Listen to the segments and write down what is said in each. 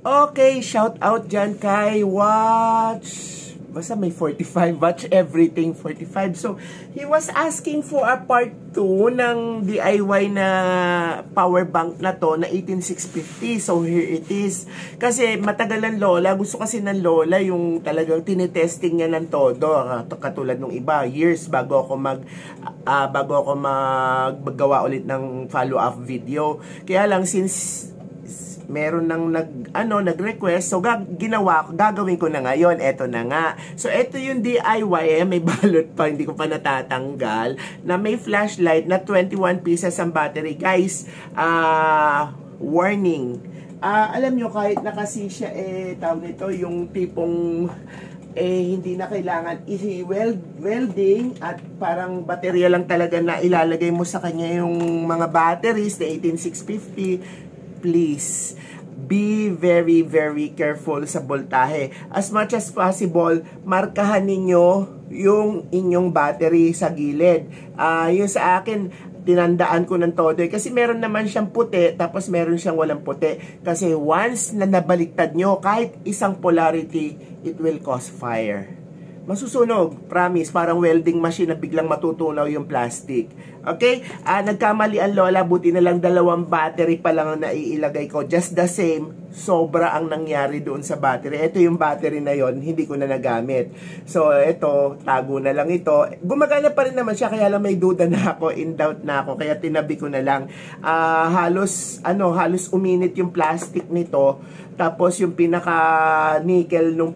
Okay, shout out dyan kay Watch. Basta may 45, Watch Everything 45. So, he was asking for a part 2 ng DIY na power bank na to na 18650. So, here it is. Kasi matagal ng lola. Gusto kasi ng lola yung talagang tinetesting niya ng todo. Katulad ng iba, years bago ako maggawa ulit ng follow-up video. Kaya lang, since meron nang nag-request, so gagawin ko na ngayon. Eto na nga. So, eto yung DIY, may balot pa, hindi ko pa natatanggal, na may flashlight na 21 pieces ang battery. Guys, warning. Alam nyo, kahit nakasi siya, tawag nito, yung tipong hindi na kailangan welding at parang baterya lang talaga na ilalagay mo sa kanya yung mga batteries na 18650. Please, be very, very careful sa voltahe. As much as possible, markahan ninyo yung inyong battery sa gilid. Yung sa akin, tinandaan ko ng todo. Kasi meron naman siyang puti, tapos meron siyang walang puti. Kasi once na nabaliktad nyo, kahit isang polarity, it will cause fire. Masusunog, promise, parang welding machine na biglang matutunaw yung plastic. Okay? Nagkamali ang lola, buti na lang 2 battery pa lang ang naiilagay ko. Just the same, sobra ang nangyari doon sa battery. Ito yung battery na yon, hindi ko na nagamit. So, ito, tago na lang ito. Gumagana pa rin naman siya, kaya lang may duda na ako, in doubt na ako, kaya tinabi ko na lang. Halos uminit yung plastic nito, tapos yung pinaka-nickel nung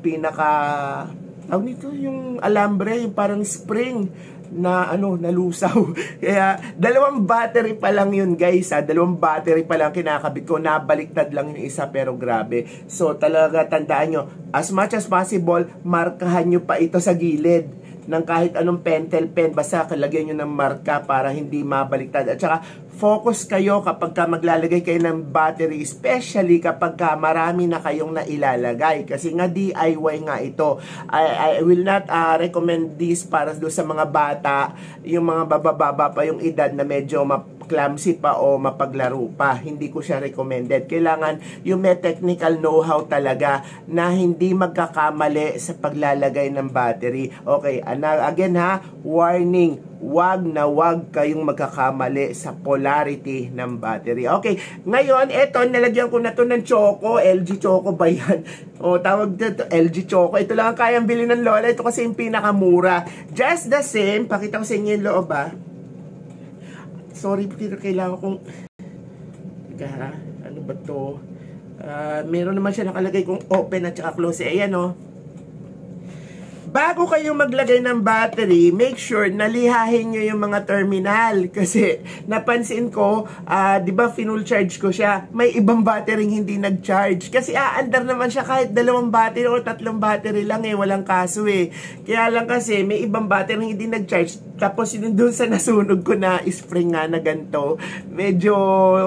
nito yung alambre, yung parang spring na nalusaw. Kaya 2 battery pa lang yun, guys. 2 battery pa lang kinakabit ko. Nabaliktad lang yung isa, pero grabe. So talaga tandaan nyo, as much as possible, markahan nyo pa ito sa gilid ng kahit anong pentel pen, basta lagyan nyo ng marka para hindi mabaliktad. At saka focus kayo kapag maglalagay kayo ng battery, especially kapag marami na kayong nailalagay, kasi nga DIY nga ito. I will not recommend this para do sa mga bata, yung mga bababa pa yung edad na medyo clumsy pa o mapaglaro pa. Hindi ko siya recommended. Kailangan yung may technical know-how talaga na hindi magkakamali sa paglalagay ng battery. Okay, again warning, wag kayong magkakamali sa polarity ng battery. Okay, ngayon, eto, nalagyan ko na to ng Choco. LG Choco ba yan? O, tawag dito, LG Choco. Ito lang ang kayang bilhin ng lola. Ito kasi yung pinakamura. Just the same, pakita ko sa inyo yung loob, Sorry, pero kailangan kong... ano ba to? Meron naman siya nakalagay kong open at saka close. Ayan, bago kayo maglagay ng battery, make sure na lihahin nyo yung mga terminal. Kasi napansin ko, di ba full charge ko siya, may ibang battery hindi nag-charge. Kasi aandar naman siya kahit 2 battery o 3 battery lang walang kaso Kaya lang kasi may ibang battery hindi nag-charge. Tapos yun doon sa nasunog ko na spring nga na ganito, medyo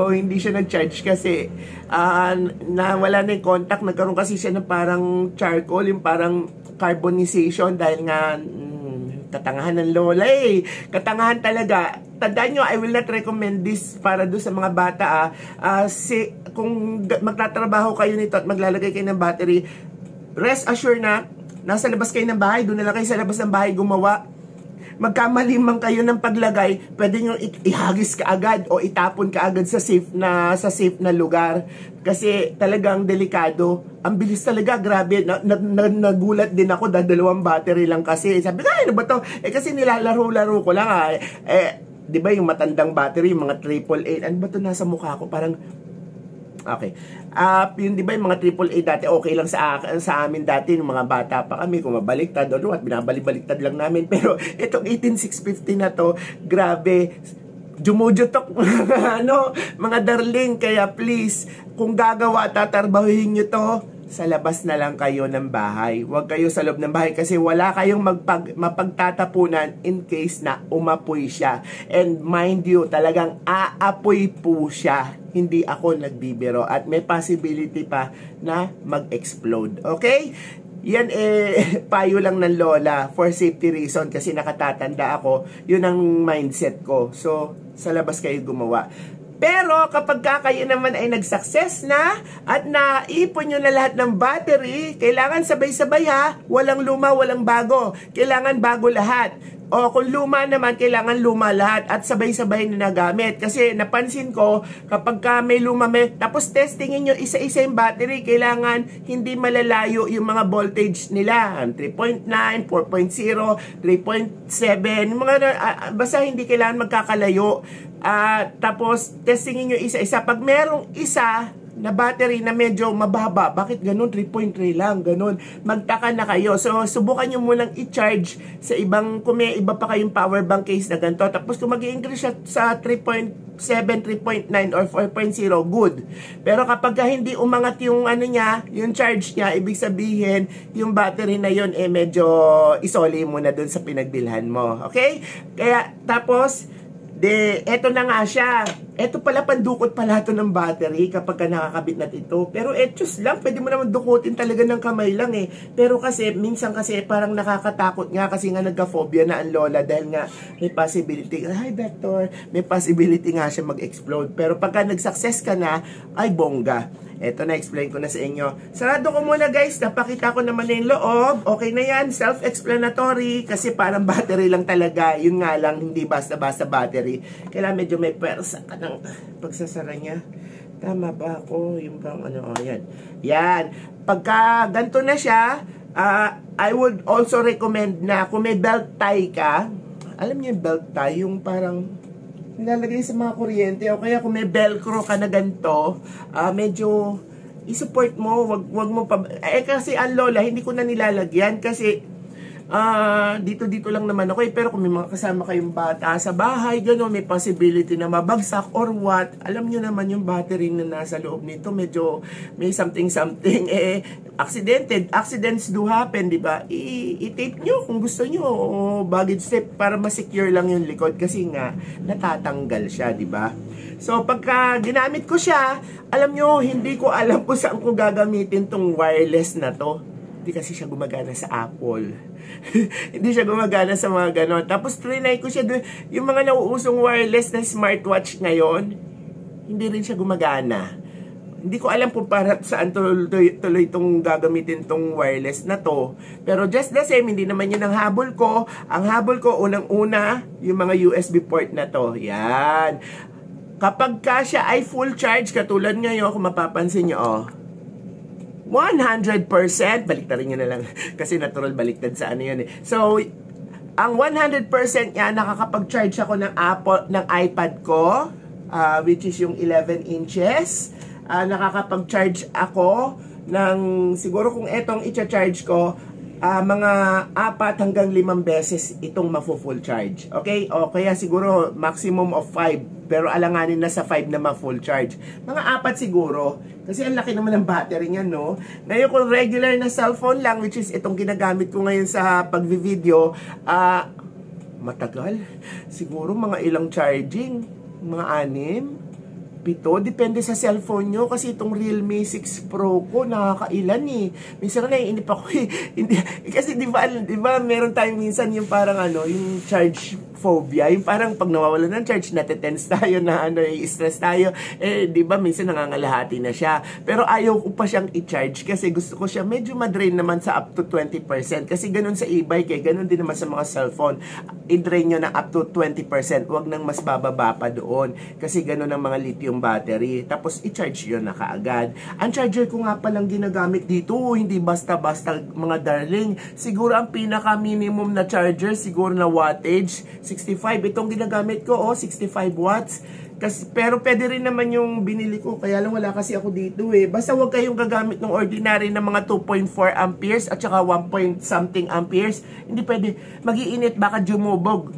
hindi siya nag-charge kasi wala na yung contact. Nagkaroon kasi siya ng parang charcoal, yung parang carbonization dahil nga katangahan ng lola katangahan talaga. Tandaan nyo, I will not recommend this para doon sa mga bata kung magtatrabaho kayo nito at maglalagay kayo ng battery, rest assured na nasa labas kayo ng bahay, doon na lang kayo sa labas ng bahay gumawa. Magkamali man kayo ng paglagay, pwede nyo ihagis ka agad o itapon ka agad sa safe na lugar. Kasi talagang delikado. Ang bilis talaga, grabe. Nagulat din ako dahil 2 battery lang kasi. Sabi ko, ano ba to? Kasi nilalaro-laro ko lang di ba yung matandang battery, yung mga 888. Ano ba to nasa mukha ko? Parang okay. Yun, di ba yung mga AAA dati, okay lang sa amin dati, yung mga bata pa kami, kung mabaliktad o what, binabalik-baliktad lang namin. Pero itong 18650 na to, grabe, jumujutok mga darling. Kaya please, kung gagawa, tatarbahuhin nyo to, sa labas na lang kayo ng bahay. Huwag kayo sa loob ng bahay kasi wala kayong mapagtatapunan in case na umapoy siya. And mind you, talagang aapoy po siya. Hindi ako nagbibiro. At may possibility pa na mag-explode. Okay? Yan payo lang ng lola for safety reason kasi nakatatanda ako. Yun ang mindset ko. So, sa labas kayo gumawa. Pero kapag kayo naman ay nag-success na at naipon nyo na lahat ng battery, kailangan sabay-sabay ha, walang luma, walang bago. Kailangan bago lahat. O kung luma naman, kailangan luma lahat at sabay-sabay na nagamit. Kasi napansin ko, kapag may luma, tapos testingin nyo isa-isa yung battery, kailangan hindi malalayo yung mga voltage nila. 3.9, 4.0, 3.7, basta hindi kailangan magkakalayo. Tapos testingin nyo isa-isa. Pag merong isa na battery na medyo mababa, bakit ganun? 3.3 lang, ganun. Magtaka na kayo. So, subukan nyo munang i-charge sa ibang, kung may iba pa kayong power bank case na ganito. Tapos kung mag-i-increase siya sa 3.7, 3.9 or 4.0, good. Pero kapag hindi umangat yung ano niya, yung charge niya, ibig sabihin, yung battery na yun, medyo isoli mo na dun sa pinagbilhan mo. Okay? Kaya, tapos, eto na nga siya. Eto pala, pandukot pala ito ng battery kapag ka nakakabit na ito. Pero etos lang, pwede mo naman dukutin talaga ng kamay lang eh. Pero kasi, minsan kasi parang nakakatakot nga kasi nga nagka-phobia na ang lola dahil nga may possibility, hi Vector, may possibility nga siya mag-explode. Pero pagka nag-success ka na, ay bongga. Eto, na-explain ko na sa inyo. Sarado ko muna guys, napakita ko naman na yung loob. Okay na yan, self-explanatory. Kasi parang battery lang talaga. Yun nga lang, hindi basta-basta battery. Kailangan medyo may persa ka ng pagsasara niya. Tama ba ako? Yung bang ano, yan. Yan. Pagka ganito na siya, I would also recommend na kung may belt tie ka, alam niyo yung belt tie, yung parang nilalagay sa mga kuryente o kaya kung may velcro ka na ganito, medyo i-support mo, wag mo pa kasi ang lola hindi ko na nilalagyan kasi dito lang naman ako pero kung may mga kasama kayong bata sa bahay, gano'n, may possibility na mabagsak or what, alam nyo naman yung battery na nasa loob nito, medyo may something, accidents do happen, di ba? I-tape nyo kung gusto nyo, o baggage tape para ma-secure lang yung likod kasi nga, natatanggal siya, di ba? So, pagka ginamit ko siya, alam nyo, hindi ko alam kung saan ko gagamitin tong wireless na to. Hindi kasi siya gumagana sa Apple. Hindi siya gumagana sa mga ganon. Tapos trinay ko siya doon. Yung mga nauusong wireless na smartwatch ngayon, hindi rin siya gumagana. Hindi ko alam kung para saan tuloy itong gagamitin tong wireless na to. Pero just the same, hindi naman yun ang habol ko. Ang habol ko, unang-una, yung mga USB port na to. Yan. Kapag ka siya ay full charge, katulad ngayon, kung mapapansin nyo, 100%, baliktarin nyo na lang kasi natural baliktad sa ano yun eh. So, ang 100% niya, nakakapag-charge ako ng iPad ko, which is yung 11 inches. Nakakapag-charge ako ng, siguro kung etong i-charge ko, mga 4 hanggang 5 beses itong ma-full charge. Okay? O kaya siguro maximum of 5. Pero alanganin na sa 5 na ma-full charge. Mga 4 siguro. Kasi ang laki naman ng battery niya, no? Ngayon kung regular na cellphone lang, which is itong ginagamit ko ngayon sa pag-video, matagal. Siguro mga ilang charging. Mga 6. 7, depende sa cellphone nyo kasi itong Realme 6 Pro ko nakakailan eh. Minsan na naiinip ako eh. Kasi di ba meron tayong minsan yung parang ano, yung charge phobia, yung parang pag nawawalan ng charge, natetense tayo na ano, i-stress tayo. Di ba minsan nangangalahati na siya. Pero ayaw ko pa siyang i-charge kasi gusto ko siya medyo madrain naman sa up to 20%. Kasi ganun sa e-bike eh, ganun din naman sa mga cellphone. I-drain nyo na up to 20%. Huwag nang mas bababa pa doon. Kasi ganun ang mga lithium battery. Tapos i-charge yun na kaagad. Ang charger ko nga palang ginagamit dito, hindi basta-basta mga darling. Siguro ang pinaka-minimum na charger, siguro na wattage, 65. Itong ginagamit ko, 65 watts. Pero pwede rin naman yung binili ko. Kaya lang wala kasi ako dito eh. Basta huwag kayong gagamit ng ordinary na mga 2.4 amperes at saka 1 point something amperes. Hindi pwede. Mag-iinit, baka dumubog.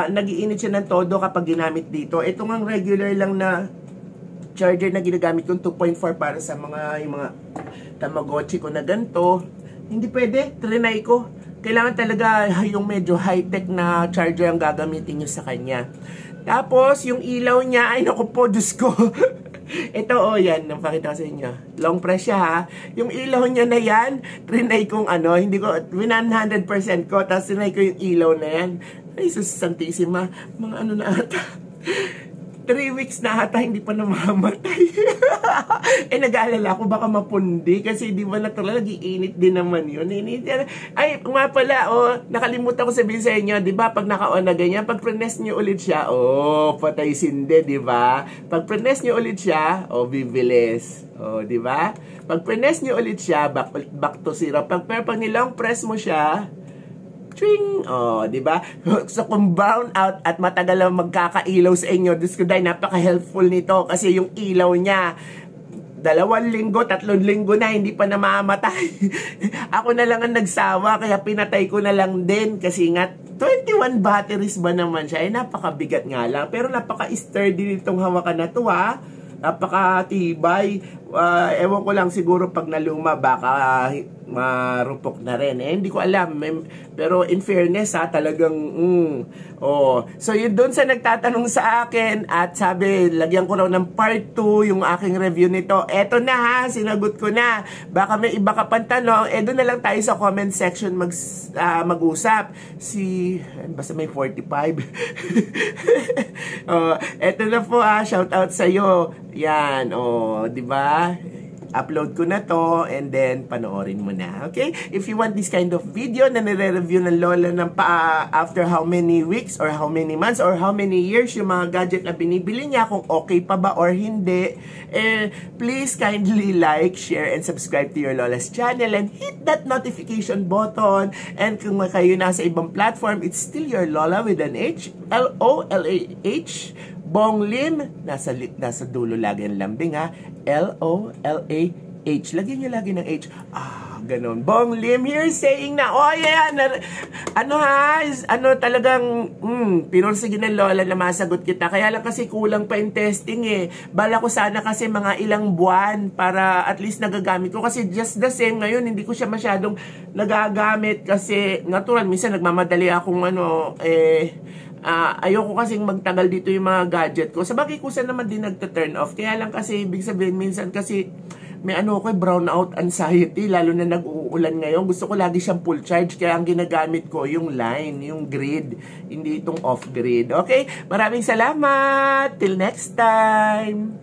Nag-iinit siya ng todo kapag ginamit dito. Ito nga regular lang na charger na ginagamit kong 2.4 para sa yung mga Tamagotchi ko na ganito. Hindi pwede. Trinay ko. Kailangan talaga yung medyo high-tech na charger ang gagamitin nyo sa kanya. Tapos, yung ilaw niya, ay naku po, Diyos ko. Ito, yan, napakita ko sa inyo. Long press siya, ha. Yung ilaw niya na yan, trinay kong ano, hindi ko, 100% ko, tapos trinay ko yung ilaw na yan. Ay, sus, santissima. Mga ano na ata. 3 weeks na ata, hindi pa namamatay. Nag-aalala ako baka mapundi kasi di ba natural, nag-iinit din naman yun. Ay, nga pala, nakalimutan ko sabihin sa inyo, di ba, pag naka-on na ganyan, pag pre-nest nyo ulit siya, patay sinde, di ba? Pag pre-nest nyo ulit siya, bibilis. Di ba? Pag pre-nest nyo ulit siya, back to zero. Pero pag nilong press mo siya, twing! Di ba? So, kung brown out at matagal lang magkakailaw sa inyo, Diyos ko dahil, napaka-helpful nito kasi yung ilaw niya, 2 linggo, 3 linggo na, hindi pa namamatay. Ako na lang ang nagsawa, kaya pinatay ko na lang din kasi nga, 21 batteries ba naman siya? Napakabigat nga lang. Pero napaka-sturdy nitong hawakan na to, ha? Napaka-tibay. Ewan ko lang siguro pag naluma, baka marupok na rin. Hindi ko alam. Pero in fairness, talagang, So, yun doon sa nagtatanong sa akin at sabi, lagyan ko raw ng part 2 yung aking review nito. Eto na ha, sinagot ko na. Baka may iba ka pang tanong, doon na lang tayo sa comment section mag-usap. Basta may 45. Eto na po shout out sa'yo. Yan, di ba? Upload ko na to and then panoorin mo na. Okay? If you want this kind of video na nire-review ng lola ng after how many weeks or how many months or how many years yung mga gadget na binibili niya, kung okay pa ba or hindi, please kindly like, share, and subscribe to your lola's channel and hit that notification button. And kung kayo nasa ibang platform, it's still your lola with an H, L-O-L-A-H, Bong Lim, nasa dulo lagi ang lambing ha. L-O-L-A-H. Lagyan nyo lagi ng H. Ganon. Bong Lim here saying na, talagang, pinursige ng lola na masagot kita. Kaya lang kasi kulang pa yung testing Bala ko sana kasi mga ilang buwan para at least nagagamit ko. Kasi just the same ngayon, hindi ko siya masyadong nagagamit kasi natural, minsan nagmamadali akong ayoko kasing magtagal dito yung mga gadget ko. Sa bagay ko naman din nagta-turn off. Kaya lang kasi, ibig sabihin, minsan kasi may brown out anxiety, lalo na nag-uulan ngayon. Gusto ko lagi siyang full charge, kaya ang ginagamit ko yung line, yung grid, hindi itong off-grid. Okay? Maraming salamat! Till next time!